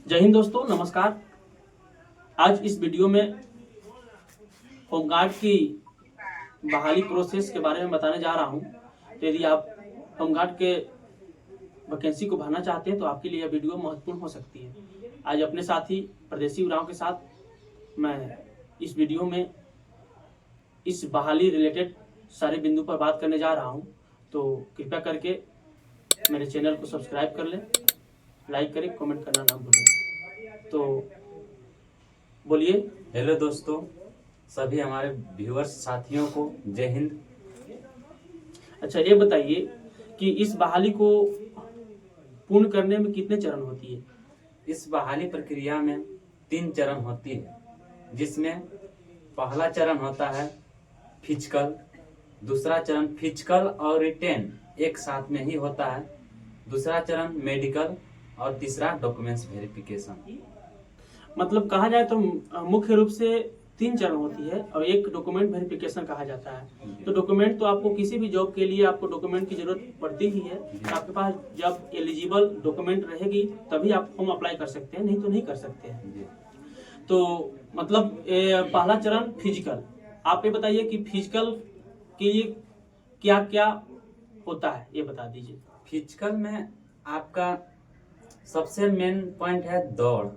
जय हिंद दोस्तों, नमस्कार। आज इस वीडियो में होमगार्ड की बहाली प्रोसेस के बारे में बताने जा रहा हूं। तो यदि आप होमगार्ड के वैकेंसी को भरना चाहते हैं तो आपके लिए यह वीडियो महत्वपूर्ण हो सकती है। आज अपने साथी परदेसी युवाओं के साथ मैं इस वीडियो में इस बहाली रिलेटेड सारे बिंदु पर बात करने जा रहा हूं। तो कृपया करके मेरे चैनल को सब्सक्राइब कर लें, लाइक करें, कमेंट करना ना भूलें। तो बोलिए। हेलो दोस्तों, सभी हमारे व्यूअर्स साथियों को जय हिंद। अच्छा, ये बताइए कि इस बहाली को पूर्ण करने में कितने चरण होती है? इस बहाली प्रक्रिया में 3 चरण होती है, जिसमें पहला चरण होता है फिजिकल, दूसरा चरण फिजिकल और रिटेन एक साथ में ही होता है, दूसरा चरण मेडिकल और तीसरा डॉक्यूमेंट्स वेरिफिकेशन। मतलब कहा जाए तो मुख्य रूप से 3 चरण होती है और एक डॉक्यूमेंट वेरिफिकेशन कहा जाता है। तो डॉक्यूमेंट तो आपको किसी भी जॉब के लिए आपको डॉक्यूमेंट की जरूरत पड़ती ही है। आपके पास जब एलिजिबल डॉक्यूमेंट रहेगी तभी आप फॉर्म अप्लाई कर सकते हैं, नहीं तो नहीं कर सकते हैं। तो मतलब पहला चरण फिजिकल। आप ये बताइए कि फिजिकल के लिए क्या क्या होता है, ये बता दीजिए। फिजिकल में आपका सबसे मेन पॉइंट है दौड़।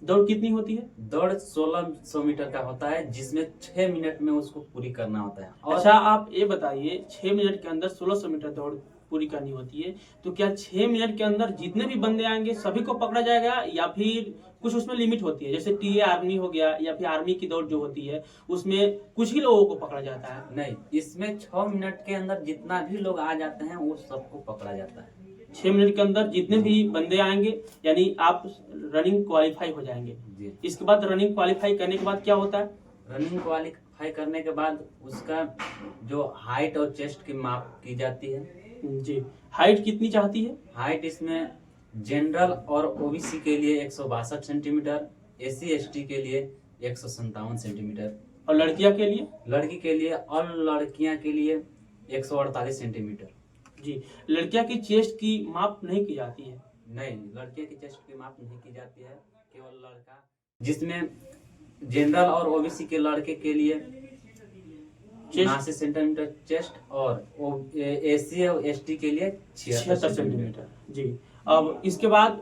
दौड़ कितनी होती है? दौड़ 1600 मीटर का होता है, जिसमें 6 मिनट में उसको पूरी करना होता है। और अच्छा, आप ये बताइए 6 मिनट के अंदर 1600 मीटर दौड़ पूरी करनी होती है, तो क्या 6 मिनट के अंदर जितने भी बंदे आएंगे सभी को पकड़ा जाएगा या फिर कुछ उसमें लिमिट होती है? जैसे टीए आर्मी हो गया या फिर आर्मी की दौड़ जो होती है उसमें कुछ ही लोगों को पकड़ा जाता है? नहीं, इसमें 6 मिनट के अंदर जितना भी लोग आ जाते हैं वो सबको पकड़ा जाता है। 6 मिनट के अंदर जितने भी बंदे आएंगे यानी आप रनिंग क्वालिफाई हो जाएंगे। जी। इसके बाद रनिंग क्वालिफाई करने के बाद क्या होता है? रनिंग क्वालिफाई करने के बाद उसका जो हाइट और चेस्ट की माप की जाती है। जी। हाइट कितनी चाहती है? हाइट इसमें जनरल और ओबीसी के लिए 162 सेंटीमीटर, एसी एसटी के लिए 157 सेंटीमीटर, और लड़कियां के लिए? लड़की के लिए और लड़कियां के लिए 148 सेंटीमीटर। जी। लड़कियां की चेस्ट की माप नहीं की जाती है? नहीं, लड़के की चेस्ट की माप नहीं की जाती है, केवल लड़का। जिसमें जनरल और ओबीसी के लड़के के लिए 89 सेंटीमीटर चेस्ट और एसी और एसटी के लिए 76 सेंटीमीटर। जी। अब इसके बाद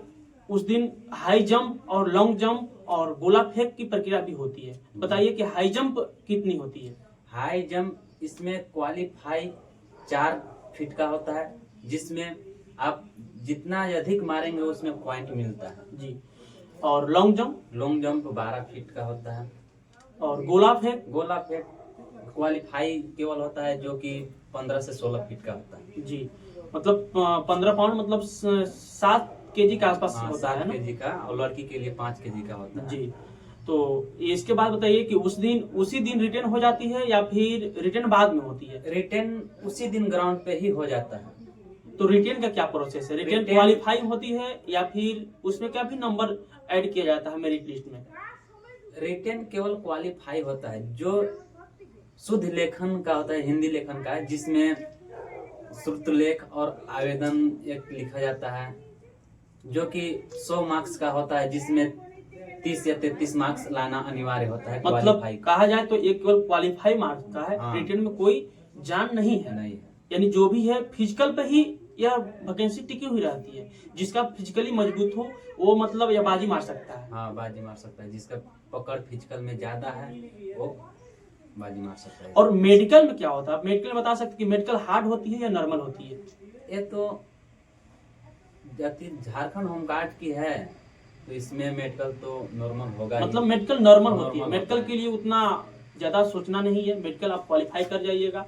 उस दिन हाई जंप और लॉन्ग जंप और गोला फेंक की प्रक्रिया भी होती है। बताइए कि हाई जंप कितनी होती है? हाई जंप इसमें क्वालिफाई 4 फीट का होता है, जिसमें आप जितना अधिक मारेंगे उसमें पॉइंट मिलता है। जी। और long jump? Long jump 12 feet का होता है। और गोला फेंक? गोला फेंक क्वालिफाई केवल होता है, जो कि 15 से 16 फीट का होता है। जी। मतलब 15 पाउंड, मतलब 7 केजी के आसपास होता है ना? 7 केजी का, और लड़की के लिए 5 केजी का होता है। जी। तो इसके बाद बताइए कि उसी दिन रिटर्न हो जाती है या फिर रिटर्न बाद में होती है? रिटर्न उसी दिन ग्राउंड पे ही हो जाता है। तो रिटर्न का क्या प्रोसेस है? रिटर्न क्वालिफाई होती है या फिर उसमें क्या भी नंबर ऐड किया जाता है मेरिट लिस्ट में? रिटर्न केवल क्वालिफाई होता है, जो शुद्ध लेखन का होता है, हिंदी लेखन का है, जिसमें श्रुत लेख और आवेदन एक लिखा जाता है, जो कि 100 मार्क्स का होता है, जिसमें 30 या 33 मार्क्स लाना अनिवार्य होता है। मतलब कहा जाए तो एक केवल क्वालिफाई मार्क्स का है। हाँ। रिटर्न में कोई जान नहीं है। नहीं है। यानी जो भी है फिजिकल पे ही यह वैकेंसी टिकी हुई रहती है। जिसका फिजिकली मजबूत हो वो मतलब यह बाजी मार सकता है। हाँ, बाजी मार सकता है। जिसका पकड़ फिजिकल में ज्यादा है वो बाजी मार सकता है। और मेडिकल में क्या होता है? आप मेडिकल में बता सकते हैं कि मेडिकल हार्ड होती है या नॉर्मल होती है? ये तो झारखंड होमगार्ड की है, तो इसमें मेडिकल तो नॉर्मल होगा। मतलब मेडिकल नॉर्मल होती है। नॉर्मल मेडिकल के लिए उतना ज्यादा सोचना नहीं है। मेडिकल आप क्वालिफाई कर जाइएगा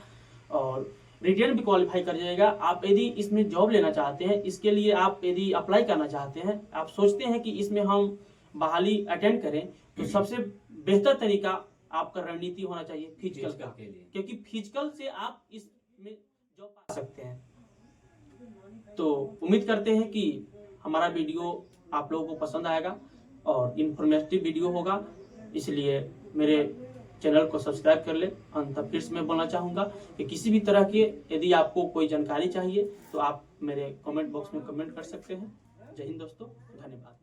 और रिटर्न भी क्वालिफाई कर जाइएगा। आप यदि इसमें जॉब लेना चाहते हैं, इसके लिए आप यदि अप्लाई करना चाहते हैं, आप सोचते हैं कि इसमें हम बहाली अटेंड करें, तो सबसे बेहतर तरीका आपका रणनीति होना चाहिए फिजिकल का, क्योंकि फिजिकल से आप इसमें जॉब पा सकते हैं। तो उम्मीद करते हैं कि हमारा वीडियो आप लोगों को पसंद आएगा और इन्फॉर्मेटिव वीडियो होगा, इसलिए मेरे चैनल को सब्सक्राइब कर ले। अंत फिर से मैं बोलना चाहूँगा कि किसी भी तरह के यदि आपको कोई जानकारी चाहिए तो आप मेरे कमेंट बॉक्स में कमेंट कर सकते हैं। जय हिंद दोस्तों, धन्यवाद।